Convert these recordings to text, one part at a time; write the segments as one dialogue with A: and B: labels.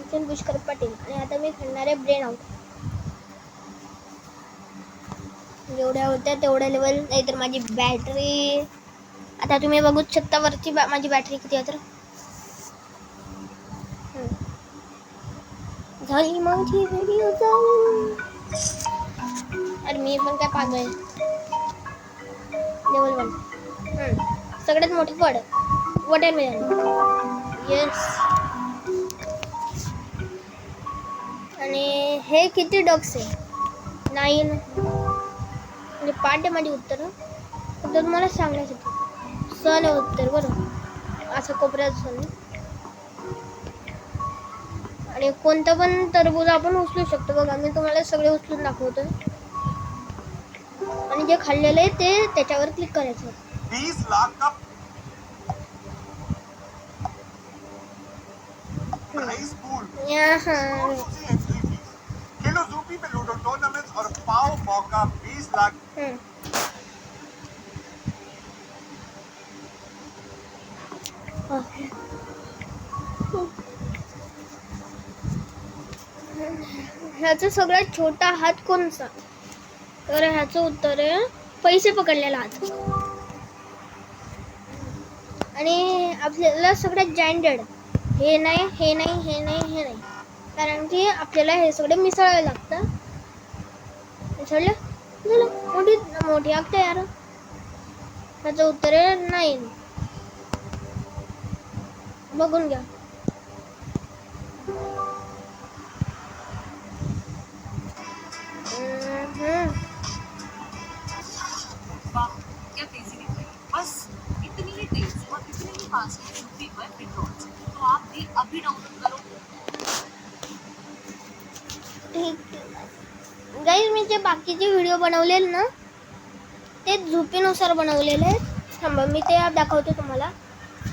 A: सचिन पुष्कर पाटील. आणि आता मी खेळणार आहे ब्रेन आउट. जेवढ्या होत्या तेवढ्या लेवल. नाहीतर माझी बॅटरी आता तुम्ही बघूच शकता वरती माझी बॅटरी किती आहे तर. झाली माझी व्हिडिओ चालू. अरे मी पण काय पागल. लेवल 1. सगळ्यात मोठी पड वॉटरमेलन. येस. आणि हे किती डॉग्स आहे? 9. म्हणजे पाठ आहे माझी उत्तर. तर मला सांगण्यासाठी सन आहे उत्तर. बरं असं कोपऱ्यात सन. आणि कोणतं पण टरबूज आपण उचलू शकतो. बघा मी तुम्हाला सगळे उचलून दाखवतो. आणि जे खाल्लेलं आहे ते त्याच्यावर क्लिक करायचं.
B: 20 लाख का प्राइस पूल, एंट्री फीस, खेलो ज़ूपी में लूडो टूर्नामेंट्स और पाओ मौका 20 लाख. ह्याचा सगळ्यात छोटा हात कोणचा? तर ह्याचं उत्तर आहे पैसे पकडलेला हात. आणि आपल्याला सगळ्यात जॅन्डेड हे नाही, हे नाही, हे नाही, हे नाही. कारण की आपल्याला हे सगळे मिसळावे लागतं. मिसळलं झालं. मोठी मोठी आग तयार. ह्याचं उत्तर आहे 9. बघून घ्या.
C: क्या तेजी निकली, बस इतनी ही तेज और इतनी ही फास्ट है यूपी पर पेट्रोल. तो आप भी अभी डाउनलोड करो.
A: गाइस मी जे बाकीचे व्हिडिओ बनवलेले ना ते झोपेनुसार बनवलेले आहेत. थांबा मी ते दाखवते तुम्हाला.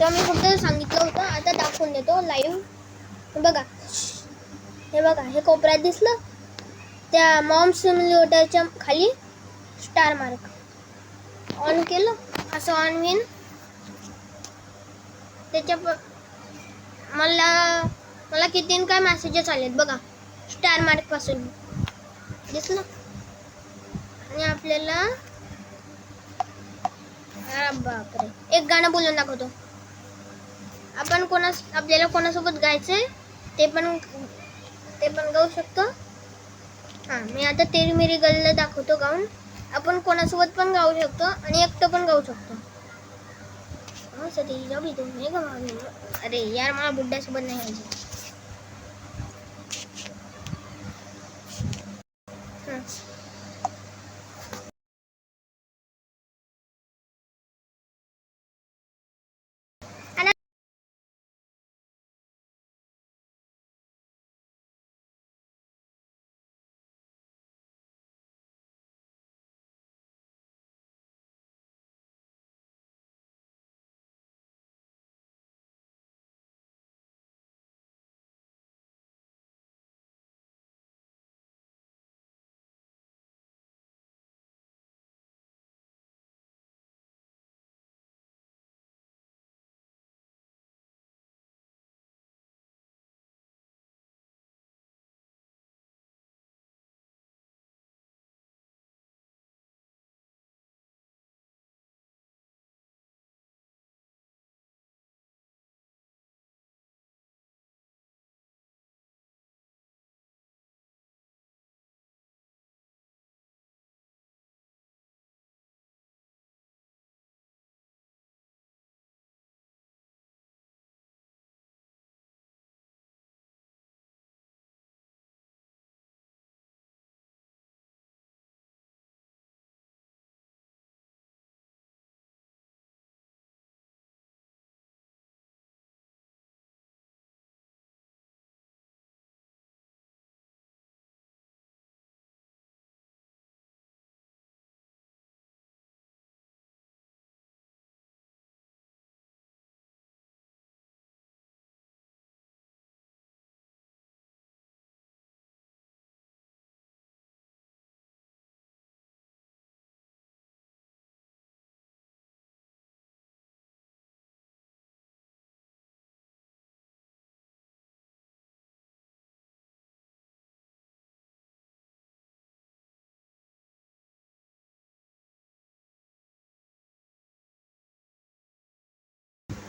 A: तर मी फक्त सांगितलं होतं. आता दाखवून देतो लाईव्ह. बघा हे बघा हे कोपऱ्यात दिसलं. त्या मॉम सिम्युलेटरच्या खाली स्टार मार्क ऑन केलं. असं ऑन होईन. त्याच्या मला किती काय मेसेजेस आलेत बघा स्टार मार्क पासून. दिसलं. आणि आपल्याला बापरे एक गाणं बोलून दाखवतो. आपण आपल्याला कोणासोबत गायचंय ते पण गाऊ शकतो. मी आता तेरी मेरी गल्ला दाखवतो गाऊन. आपण कोणासोबत पण गाऊ शकतो आणि एकटं पण गाऊ शकतो. अरे यार मला बुड्ड्यासोबत नाही गायचं.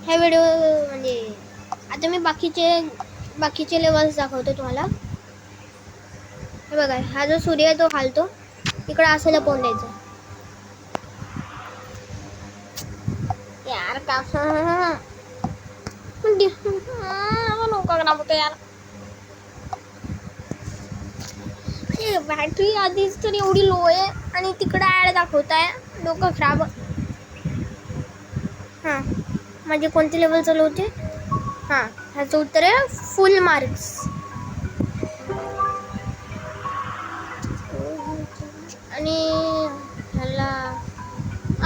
A: ह्या व्हिडिओ म्हणजे आता मी बाकीचे लेवल्स दाखवतो तुम्हाला. हे बघा, हा जो सूर्य आहे तो हालतो, इकडं असं लपवून द्यायचं. यार का नौका खराब होतं यार. बॅटरी आधीच तर एवढी लो आहे आणि तिकडं ॲड दाखवत आहे. डोकं खराब. हां, म्हणजे कोणते लेवल चालू होते? हां, ह्याचं उत्तर आहे फुल मार्क्स. आणि ह्याला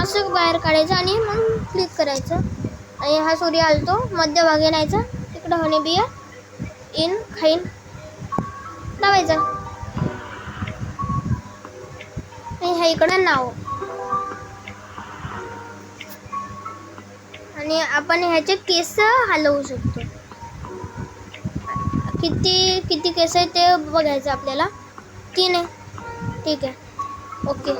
A: असं बाहेर काढायचं आणि मग क्लिक करायचं. आणि हा सूर्य आलतो मध्यभागी न्यायचा, तिकडं होणे बिया इन खाईन लावायचा. आणि ह्या इकडं नाव. आणि आपण ह्याचे केस हलवू शकतो. किती केस आहे ते बघायचं आपल्याला. 3 आहे. ठीक आहे, ओके.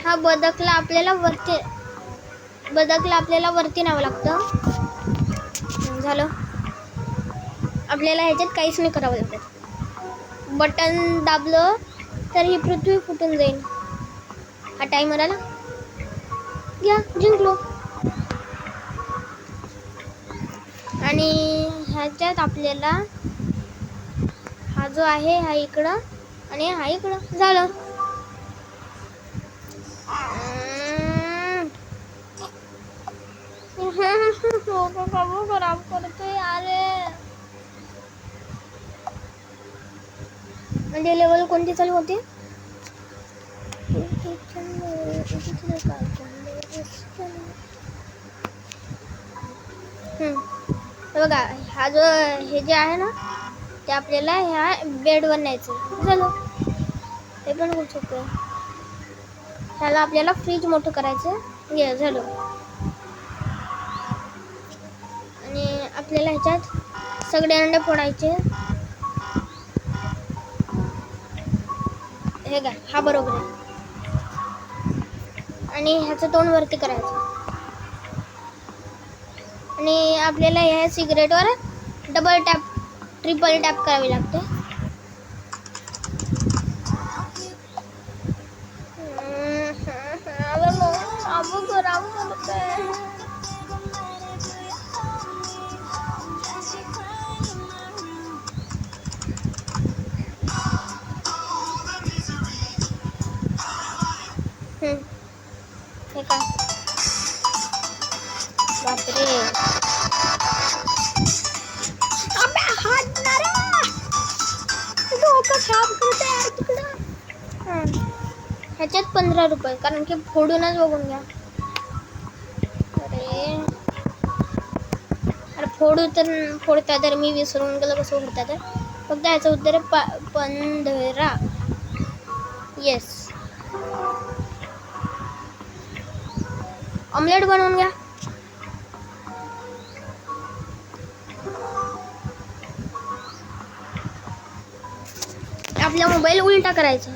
A: हा बदकला आपल्याला वरती न्यावं लागतं. झालं. आपल्याला ह्याच्यात काहीच नाही करावं लागतं. बटन दाबलं तर ही पृथ्वी फुटून जाईल. हा टाइमर आला, घ्या जिंकलो. आणि ह्याच्यात आपल्याला हा जो आहे हा इकडं आणि हा इकडं. झालं. खराब करतोय अरे. म्हणजे लेवल कोणती चालू होती? बघा, हा जो हे जे आहे ना ते आपल्याला ह्या बेडवर न्यायचं. झालं. ते पण होऊ शकतं. ह्याला आपल्याला फ्रीज मोठं करायचं. हे झालं. आणि आपल्याला ह्याच्यात सगळे अंडे फोडायचे. हे काय, हा बरोबर आहे. आणि ह्याचं तोंड वरती करायचं. आणि आपल्याला ह्या सिगरेटवर डबल टॅप ट्रिपल टॅप करावी लागते. हे काय, बापरे. अबे हात ना रे, डोकं खराब करते यार तिकडं. ह्याच्यात 15 रुपये, कारण की फोडूनच बघून घ्या. अरे फोडता तर मी विसरून गेलो कसं फोडता तर. फक्त ह्याचं उत्तर आहे 15. येस. ऑमलेट बनवून घ्या. आपला मोबाईल उलटा करायचा.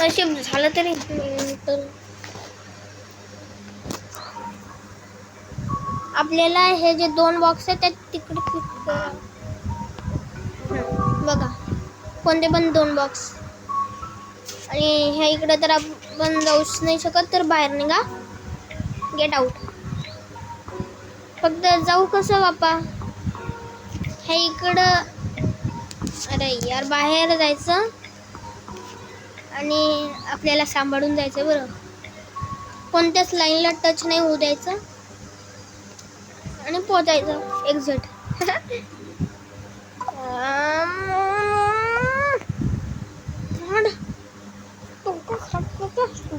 A: नशीब झालं तरी. आपल्याला हे जे 2 बॉक्स आहेत त्यात तिकडे क्लिक करा. बघा, कोणते पण 2 बॉक्स. आणि ह्या इकडे तर आपण जाऊच नाही शकत, तर बाहेर निघा. Get out. फक्त जाऊ कसं बापा? ह्या इकडं. अरे यार, बाहेर जायचं
B: आणि आपल्याला सांभाळून जायचं बरं. कोणत्याच लाईनला टच नाही होऊ द्यायचं आणि पोचायचं एक्झिट.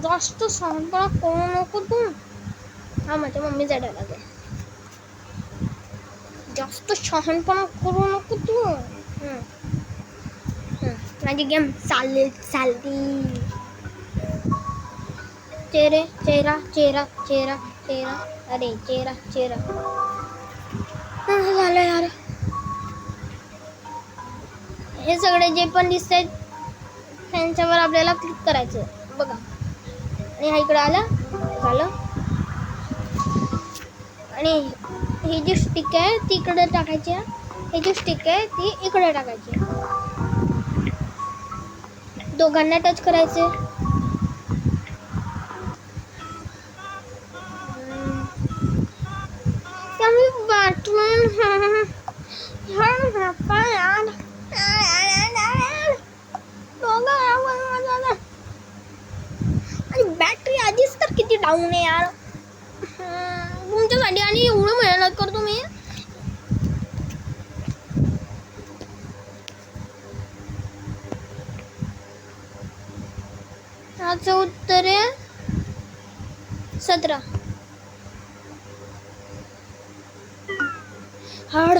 B: जास्त शहाणपणा करू नको तू. हा माझ्या मम्मीचा डायलॉग आहे. जास्त शहाणपणा करू नको तू. माझी गेम चालती. चेहरा चेहरा अरे चेहरा झालं यार. हे सगळे जे पण दिसत आहेत त्यांच्यावर आपल्याला क्लिक करायचं बघा. आणि हा इकडे आला झालं. आणि ही जी स्टिक आहे ती इकडे टाकायची. ही जी स्टिक आहे ती इकडे टाकायची. दोघांना टच करायचे. कमी वाटून आणि बॅटरी आधीच तर किती डाऊन आहे यार तुमच्यासाठी. आणि एवढं मेहनत करतो मी. याचं उत्तर आहे 17. हड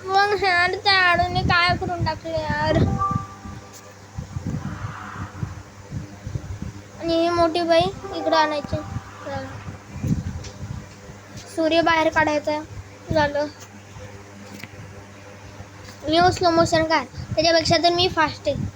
B: मग हाडच्या हाडून काय करून टाकले यार. आणि ही मोठी बाई इकडं आणायची. सूर्य बाहेर काढायचा झालं. मी स्लो मोशन काय त्याच्यापेक्षा तर मी फास्ट आहे.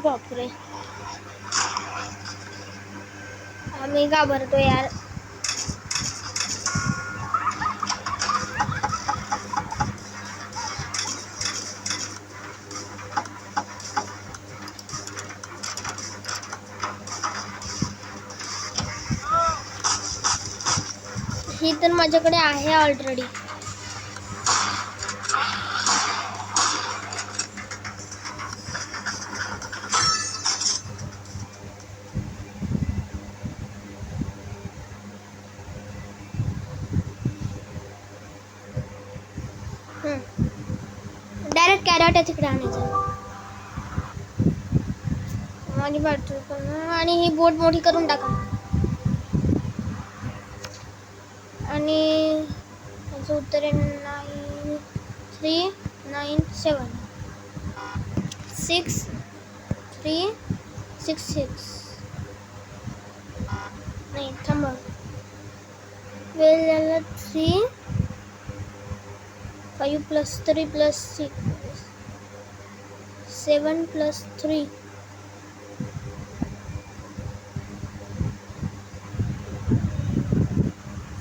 B: बापरे आम्ही घाबरतो यार. ही तर माझ्याकडे आहे ऑलरेडी. डायरेक्ट कॅरेट तिकडे आणायचं. माझी बॅटरी पण. आणि ही बोट मोठी करून टाका. आणि त्याचं उत्तर आहे 9397 6366. नाही थांबा. वेळ झाला 3 5 + 3 + 6 7 + 3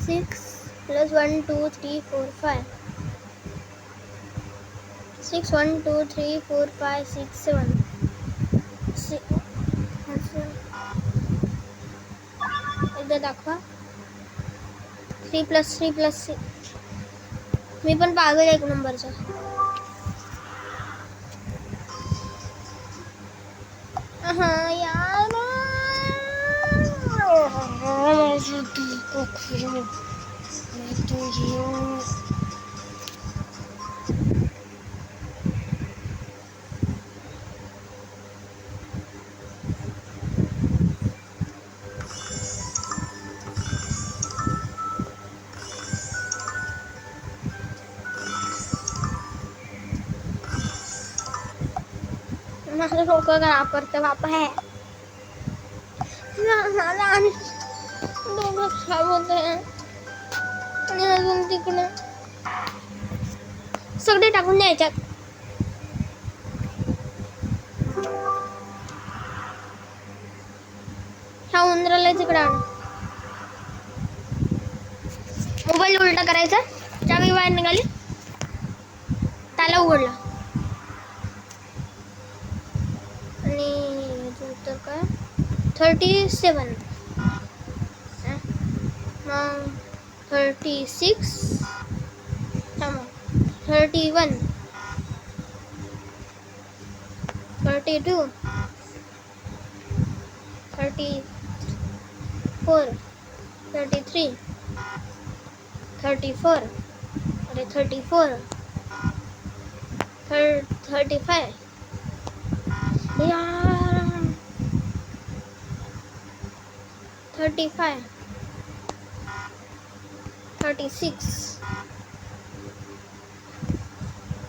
B: 6 + 1 2 3 4 5 6 1 2 3 4 5 6 7 एकदा दाखवा. 3 + 3 + 6. मी पण पागल 1 नंबरचा. यार माझं डोकं खराब करतं बापा है. आणि डोकं खराब होत आहे. आणि अजून तिकडे सगळे टाकून द्यायच्यात. ह्या उंदराला तिकडे आण. मोबाईल उलटा करायचा. चावी बाहेर निघाली. ताला उघडला आणि उत्तर काय 37. मग 36 31 32 34 33 34 अरे 34 35 यार 35 36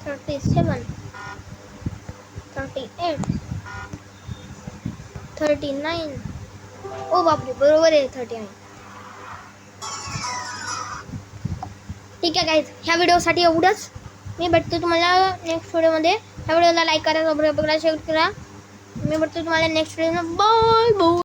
B: 37 38 39. ओ बापरे, बरोबर आहे 39. ठीक आहे गाईज, ह्या व्हिडिओसाठी एवढंच. मी भेटतो तुम्हाला नेक्स्ट व्हिडिओमध्ये. ह्या व्हिडिओला लाईक करा, सबस्क्राईब करा, शेअर करा. मी भेटतो तुम्हाला नेक्स्ट व्हिडिओ. Bye bye.